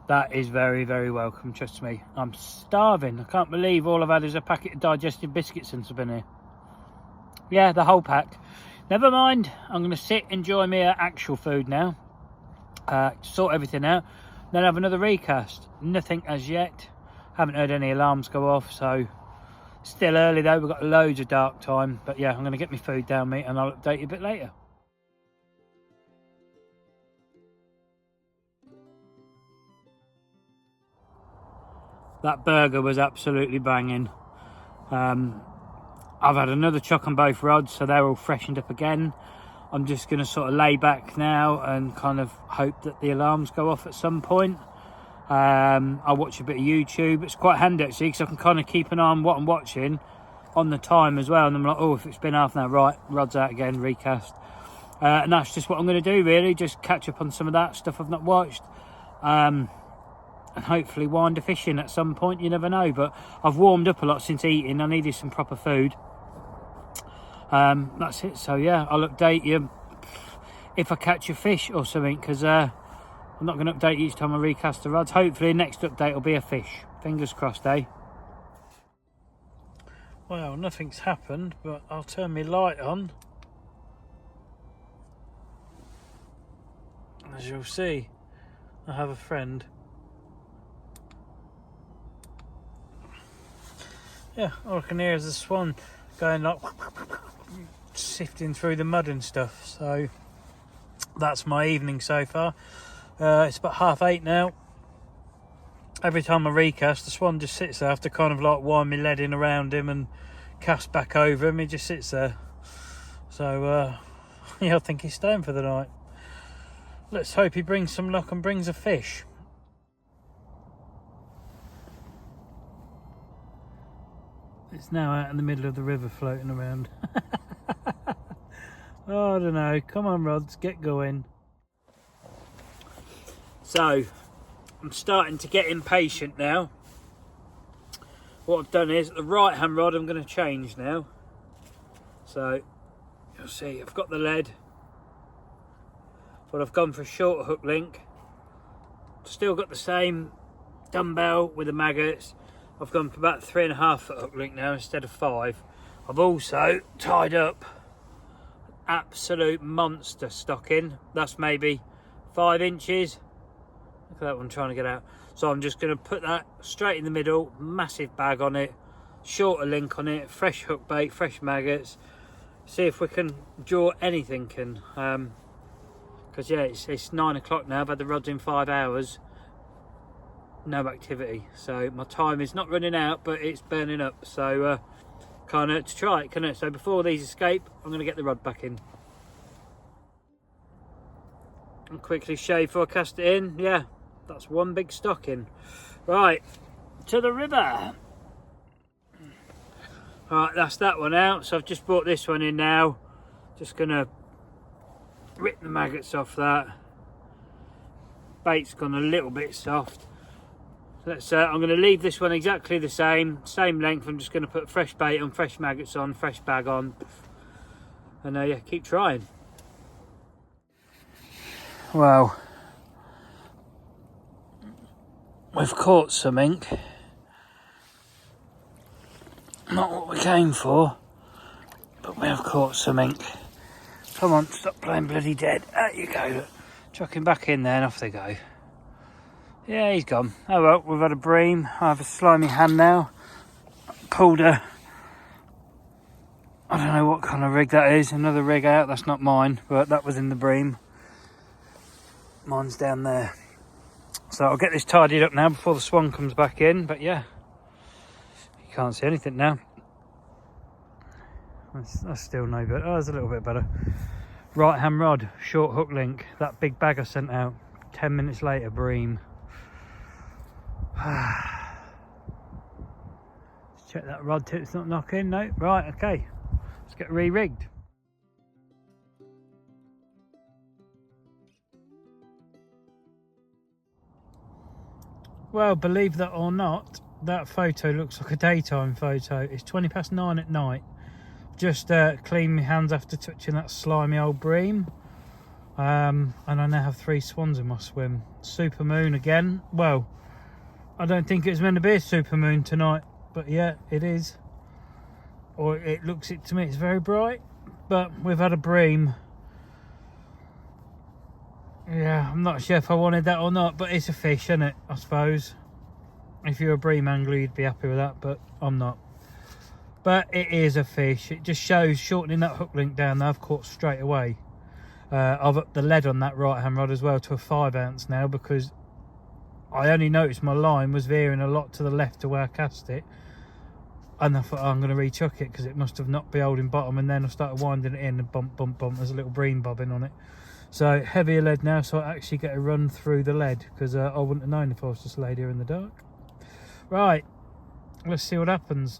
Speaker 1: That is very, very welcome, trust me. I'm starving. I can't believe all I've had is a packet of digestive biscuits since I've been here. Yeah, the whole pack. Never mind. I'm going to sit, enjoy my actual food now. Sort everything out. Then have another recast. Nothing as yet. Haven't heard any alarms go off, so still early though. We've got loads of dark time. But yeah, I'm going to get my food down, mate, and I'll update you a bit later. That burger was absolutely banging. I've had another chuck on both rods, so they're all freshened up again. I'm just going to sort of lay back now and kind of hope that the alarms go off at some point. I'll watch a bit of YouTube. It's quite handy actually, because I can kind of keep an eye on what I'm watching on the time as well. And I'm like, oh, if it's been half an hour, right, rod's out again, recast. And that's just what I'm going to do really, just catch up on some of that stuff I've not watched. And hopefully wind a fishing at some point, you never know. But I've warmed up a lot since eating. I needed some proper food. That's it. So yeah, I'll update you if I catch a fish or something, because I'm not going to update you each time I recast the rods. Hopefully next update will be a fish. Fingers crossed, eh? Well, nothing's happened, but I'll turn my light on. As you'll see, I have a friend. Yeah, all I can hear is the swan going like sifting through the mud and stuff. So that's my evening so far. It's about 8:30 now. Every time I recast, the swan just sits there. I have to kind of like wind my lead in around him and cast back over him. He just sits there. So yeah, I think he's staying for the night. Let's hope he brings some luck and brings a fish. It's now out in the middle of the river floating around. Oh, I don't know. Come on, rods, get going. So, I'm starting to get impatient now. What I've done is, the right hand rod I'm going to change now. So, you'll see, I've got the lead. But I've gone for a shorter hook link. Still got the same dumbbell with the maggots. I've gone for about 3.5 foot hook link now instead of 5. I've also tied up absolute monster stocking. That's maybe 5 inches. Look at that one trying to get out. So I'm just going to put that straight in the middle, massive bag on it, shorter link on it, fresh hook bait, fresh maggots. See if we can draw anything in. Because yeah, it's 9 o'clock now. I've had the rods in 5 hours. No activity, so my time is not running out, but it's burning up. So can't hurt to try it, can it? So before these escape, I'm going to get the rod back in. I'll quickly show you before I cast it in. Yeah, that's one big stocking. Right, to the river. Right, that's that one out. So I've just brought this one in now. Just going to rip the maggots off that. Bait's gone a little bit soft. I'm going to leave this one exactly the same length. I'm just going to put fresh bait on, fresh maggots on, fresh bag on, and yeah, keep trying. Well, we've caught something. Not what we came for, but we have caught something. Come on, stop playing bloody dead. There you go, look. Chuck him back in there and off they go. Yeah, he's gone. Oh well, we've had a bream. I have a slimy hand now. Pulled a... I don't know what kind of rig that is. Another rig out, that's not mine, but that was in the bream. Mine's down there. So I'll get this tidied up now before the swan comes back in, but yeah. You can't see anything now. That's still no good. Oh, it's a little bit better. Right hand rod, short hook link. That big bag I sent out. 10 minutes later, bream. Let's check that rod tip's not knocking. No, right, okay. Let's get re-rigged. Well, believe that or not, that photo looks like a daytime photo. It's 9:20 at night. Just cleaned my hands after touching that slimy old bream. And I now have 3 swans in my swim. Super moon again. Well, I don't think it's meant to be a super moon tonight, but yeah, it is. Or it looks it to me, it's very bright. But we've had a bream. Yeah, I'm not sure if I wanted that or not, but it's a fish, isn't it? I suppose. If you're a bream angler, you'd be happy with that, but I'm not. But it is a fish. It just shows shortening that hook link down there. I've caught straight away. I've upped the lead on that right hand rod as well to a 5 ounce now, because I only noticed my line was veering a lot to the left to where I cast it, and I thought, oh, I'm going to rechuck it because it must have not been holding bottom, and then I started winding it in and bump bump bump, there's a little bream bobbing on it. So heavier lead now, so I actually get a run through the lead, because I wouldn't have known if I was just laid here in the dark. Right, let's see what happens.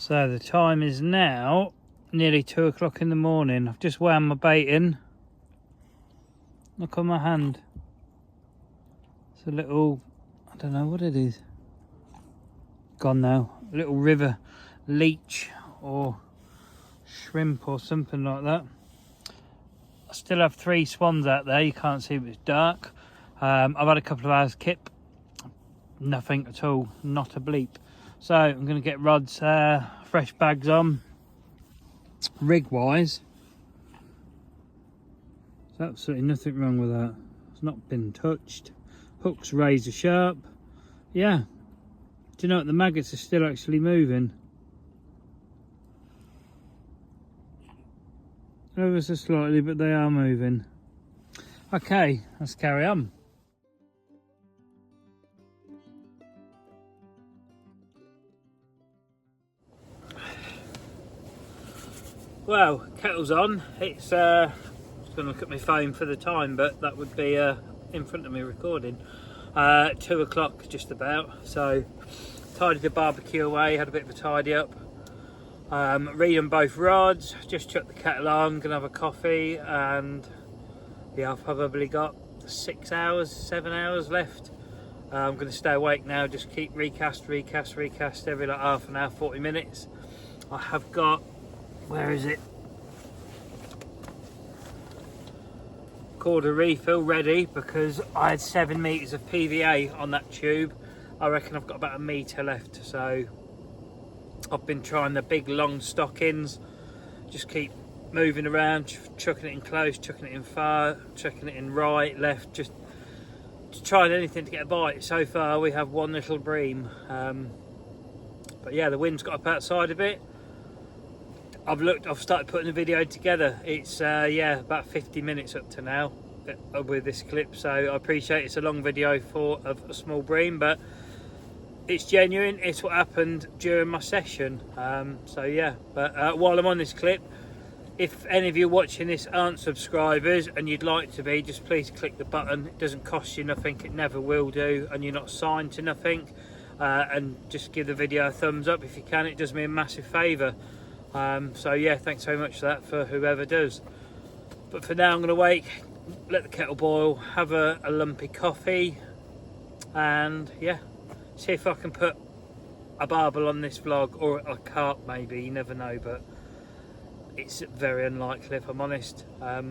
Speaker 1: So the time is now nearly 2 o'clock in the morning. I've just wound my bait in. Look on my hand. It's a little, I don't know what it is. Gone now. A little river leech or shrimp or something like that. I still have 3 swans out there. You can't see, but it's dark. I've had a couple of hours kip. Nothing at all. Not a bleep. So I'm going to get rods, fresh bags on. Rig wise, there's absolutely nothing wrong with that. It's not been touched. Hooks razor sharp. Yeah. Do you know what? The maggots are still actually moving. Ever so slightly, but they are moving. Okay, let's carry on. Well, kettle's on. It's I was going to look at my phone for the time, but that would be in front of me recording. 2 o'clock just about. So tidied the barbecue away, had a bit of a tidy up. Reading both rods, just chucked the kettle on, gonna have a coffee, and yeah, I've probably got 6 hours, 7 hours left. I'm gonna stay awake now, just keep recast every like half an hour, 40 minutes. I have got, where is it? Quarter refill ready, because I had 7 meters of PVA on that tube. I reckon I've got about a meter left, so I've been trying the big long stockings, just keep moving around, chucking it in close, chucking it in far, chucking it in right, left, just trying anything to get a bite. So far we have 1 little bream, but yeah, the wind's got up outside a bit. I've started putting the video together. It's yeah, about 50 minutes up to now with this clip, so I appreciate it's a long video of a small bream, but it's genuine. It's what happened during my session. So yeah, but while I'm on this clip, if any of you watching this aren't subscribers and you'd like to be, just please click the button. It doesn't cost you nothing, it never will do, and you're not signed to nothing. And just give the video a thumbs up if you can. It does me a massive favour. So yeah, thanks so much for that, for whoever does. But for now, I'm going to wait, let the kettle boil, have a lumpy coffee, and yeah, see if I can put a barbel on this vlog, or a carp maybe, you never know, but it's very unlikely if I'm honest. I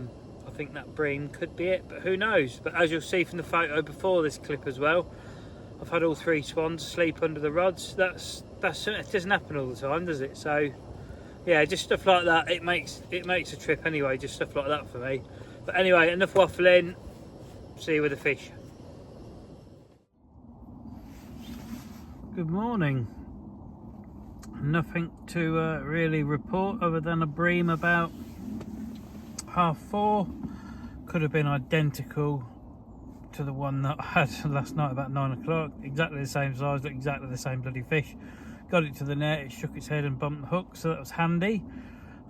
Speaker 1: think that bream could be it, but who knows. But as you'll see from the photo before this clip as well, I've had all 3 swans asleep under the rods. It doesn't happen all the time, does it? So yeah, just stuff like that, it makes a trip anyway, just stuff like that for me. But anyway, enough waffling, see you with the fish. Good morning. Nothing to really report other than a bream about 4:30. Could have been identical to the one that I had last night about 9 o'clock. Exactly the same size, exactly the same bloody fish. Got it to the net, it shook its head and bumped the hook, so that was handy.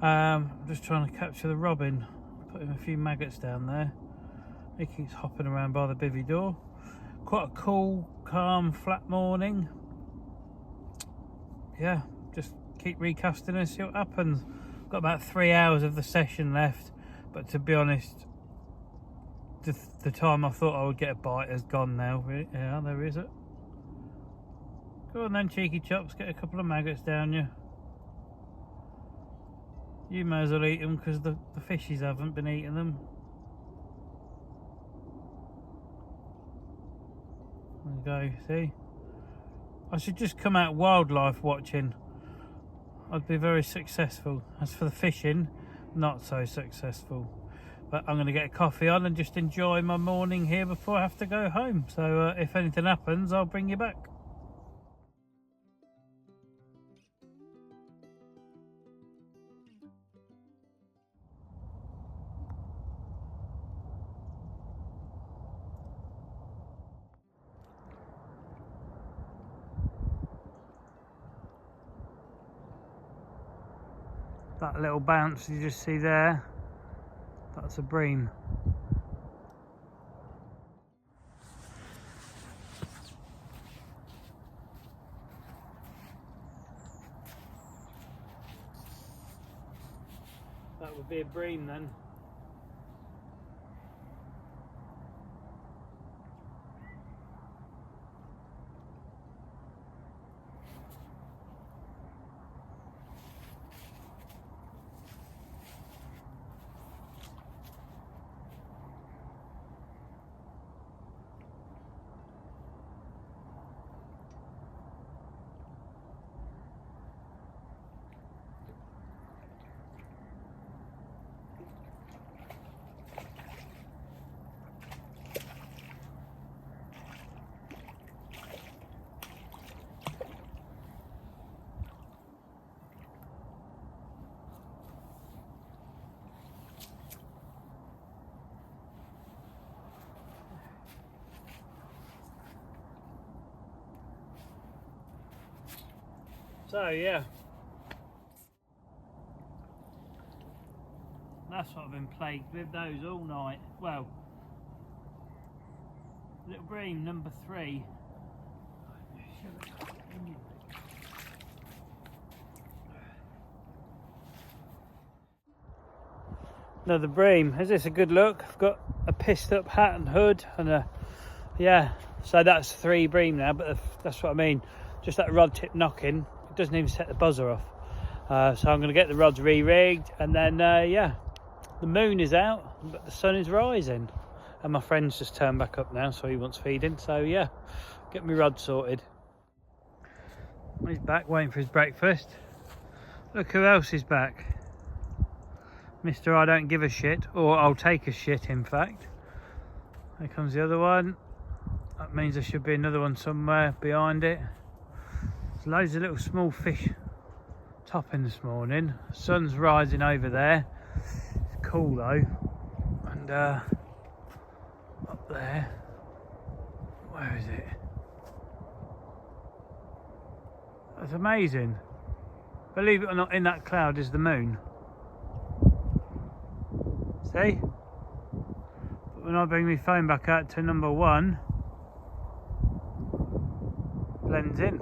Speaker 1: I'm just trying to capture the robin, putting a few maggots down there. He keeps hopping around by the bivvy door. Quite a cool, calm, flat morning. Yeah, just keep recasting and see what happens. Got about 3 hours of the session left, but to be honest, the time I thought I would get a bite has gone now. Yeah, there is it. Go on then, cheeky chops, get a couple of maggots down you. You may as well eat them because the fishies haven't been eating them. There you go, see? I should just come out wildlife watching. I'd be very successful. As for the fishing, not so successful. But I'm going to get a coffee on and just enjoy my morning here before I have to go home. So if anything happens, I'll bring you back. That little bounce you just see there, that's a bream. That would be a bream then. So yeah, that's what I've been plagued with, those all night. Well, little bream number 3. Another bream. Is this a good look? I've got a pissed up hat and hood and a, yeah, so that's 3 bream now, but that's what I mean. Just that rod tip knocking, it doesn't even set the buzzer off. So I'm going to get the rods re-rigged, and then yeah, the moon is out but the sun is rising, and my friend's just turned back up now, so he wants feeding. So yeah, get my rod sorted. He's back waiting for his breakfast. Look who else is back. Mr. I don't give a shit, or I'll take a shit in fact. There comes the other one. That means there should be another one somewhere behind it. There's loads of little small fish topping this morning. The sun's rising over there. It's cool though. And up there, where is it? That's amazing. Believe it or not, in that cloud is the moon. See? But when I bring my phone back out to number 1, blends in.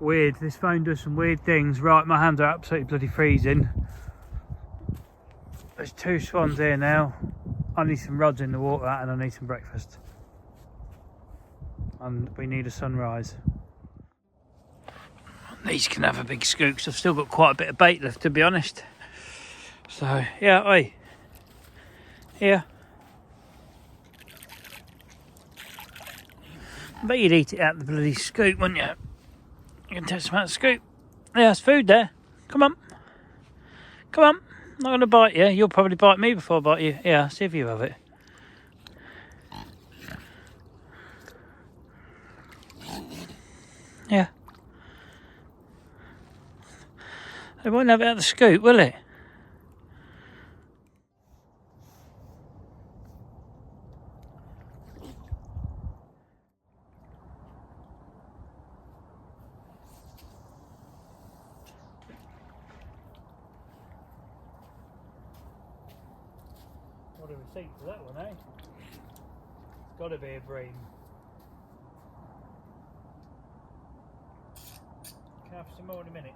Speaker 1: Weird, this phone does some weird things. Right, my hands are absolutely bloody freezing. There's 2 swans here now. I need some rods in the water and I need some breakfast. And we need a sunrise. these can have a big scoop, 'cause I've still got quite a bit of bait left, to be honest. So yeah, oi, yeah. I bet you'd eat it out the bloody scoop, wouldn't you? You can take some out of the scoop. Yeah, there's food there. Come on. Come on. I'm not going to bite you. You'll probably bite me before I bite you. Yeah, see if you have it. Yeah. It won't have it out of the scoop, will it? What a receipt for that one, eh? It's got to be a bream. Can I have some more in a minute?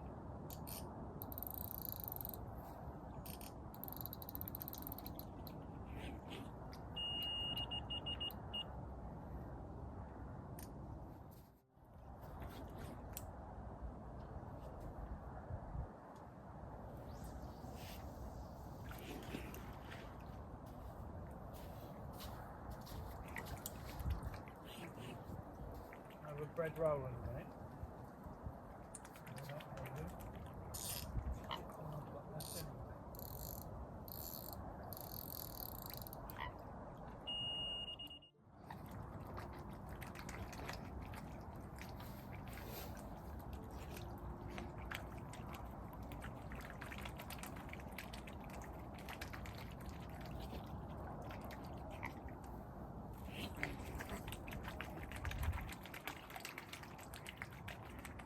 Speaker 1: Have a bread roll in a minute.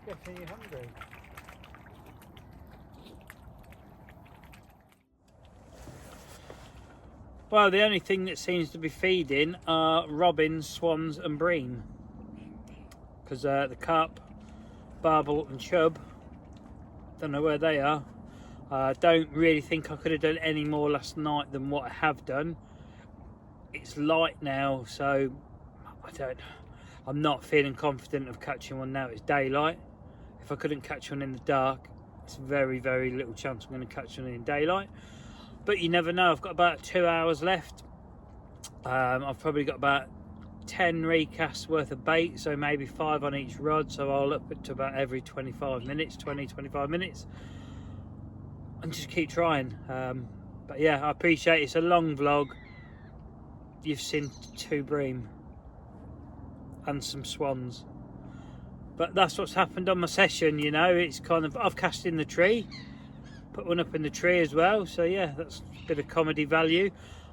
Speaker 1: Guessing you're hungry. Well, the only thing that seems to be feeding are robins, swans and bream. Because the carp, barbel and chub, don't know where they are. I don't really think I could have done any more last night than what I have done. It's light now, so I'm not feeling confident of catching one now it's daylight. If I couldn't catch one in the dark, it's very, very little chance I'm going to catch one in daylight. But you never know. I've got about 2 hours left. I've probably got about 10 recasts worth of bait, so maybe 5 on each rod. So I'll up it to about every 25 minutes, 25 minutes. And just keep trying. But yeah, I appreciate it's a long vlog. You've seen 2 bream and some swans. But that's what's happened on my session, you know. It's kind of, I've cast in the tree, put one up in the tree as well. So yeah, that's a bit of comedy value.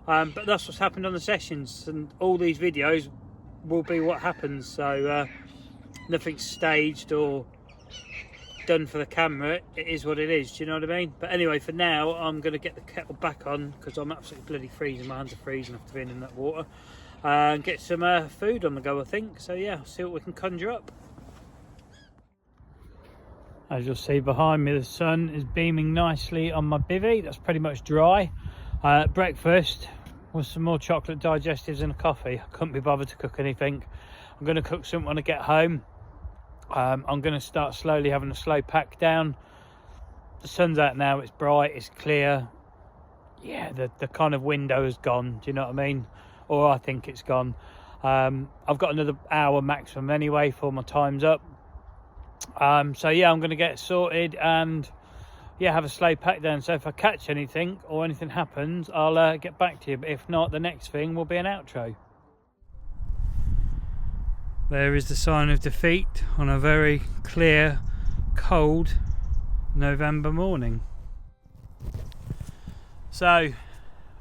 Speaker 1: But that's what's happened on the sessions, and all these videos will be what happens. So nothing's staged or done for the camera. It is what it is, do you know what I mean? But anyway, for now, I'm going to get the kettle back on because I'm absolutely bloody freezing. My hands are freezing after being in that water. And get some food on the go, I think. So yeah, I'll see what we can conjure up. As you'll see behind me, the sun is beaming nicely on my bivvy. That's pretty much dry. Breakfast was some more chocolate digestives and a coffee. I couldn't be bothered to cook anything. I'm going to cook something when I get home. I'm going to start slowly having a slow pack down. The sun's out now, it's bright, it's clear. Yeah, the kind of window is gone, do you know what I mean? Or I think it's gone. I've got another hour maximum anyway before my time's up. So yeah, I'm going to get sorted and yeah, have a slow pack down. So if I catch anything or anything happens, I'll get back to you. But if not, the next thing will be an outro. There is the sign of defeat on a very clear, cold November morning. So,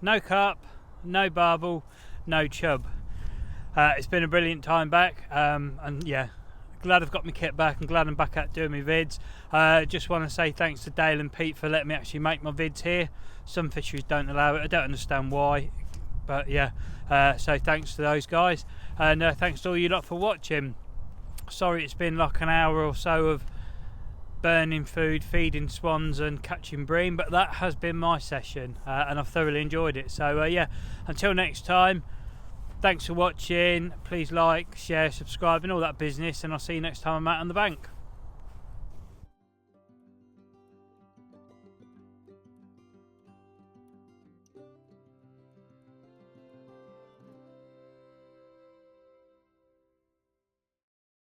Speaker 1: no carp, no barbel, no chub. It's been a brilliant time back, and yeah, glad I've got my kit back and glad I'm back out doing my vids. Just want to say thanks to Dale and Pete for letting me actually make my vids here. Some fisheries don't allow it, I don't understand why, but yeah, so thanks to those guys, and thanks to all you lot for watching. Sorry it's been like an hour or so of burning food, feeding swans and catching bream, but that has been my session, and I've thoroughly enjoyed it. So yeah, until next time, thanks for watching. Please like, share, subscribe and all that business, and I'll see you next time I'm out on the bank.